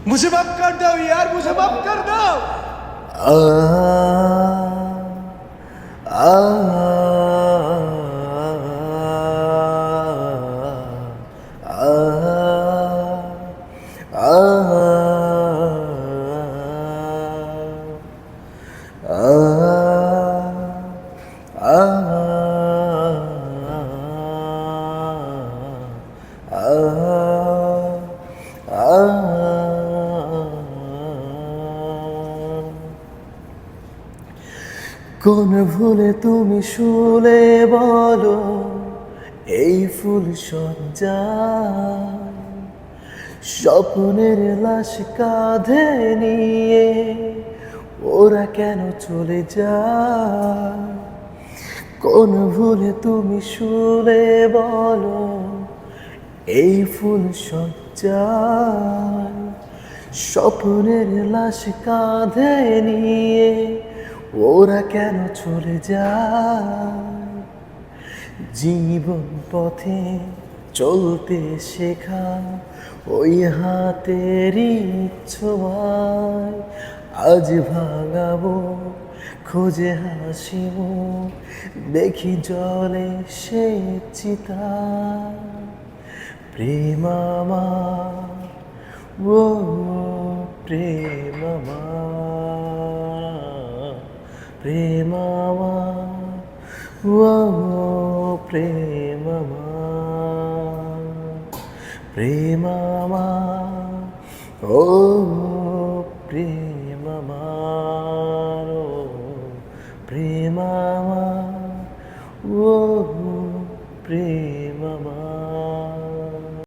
मुझे माफ कर दो यार, मुझे माफ कर दो। आ आ কোন ভুলে তুমি শুলে বলো এই ফুল সজ্জায় স্বপ্নের লাশ কাঁধে নিয়ে ওরা কেন চলে যায়? কোন ভুলে তুমি শুলে বলো এই ফুল সজ্জায় স্বপ্নের লাশ কাঁধে নিয়ে ওরা কেন চলে যায়? জীবন পথে চলতে শেখা ওই হাতেরই ছোঁয়ায় আজ ভাঙাবো খোঁজে হাসিব দেখি জলে সে চিতা। প্রেম আমার, ও প্রেম আমার, প্রেম আমার, ও প্রেম আমার, প্রেম আমার, ও প্রেম আমার, ও প্রেম আমার, ও প্রেম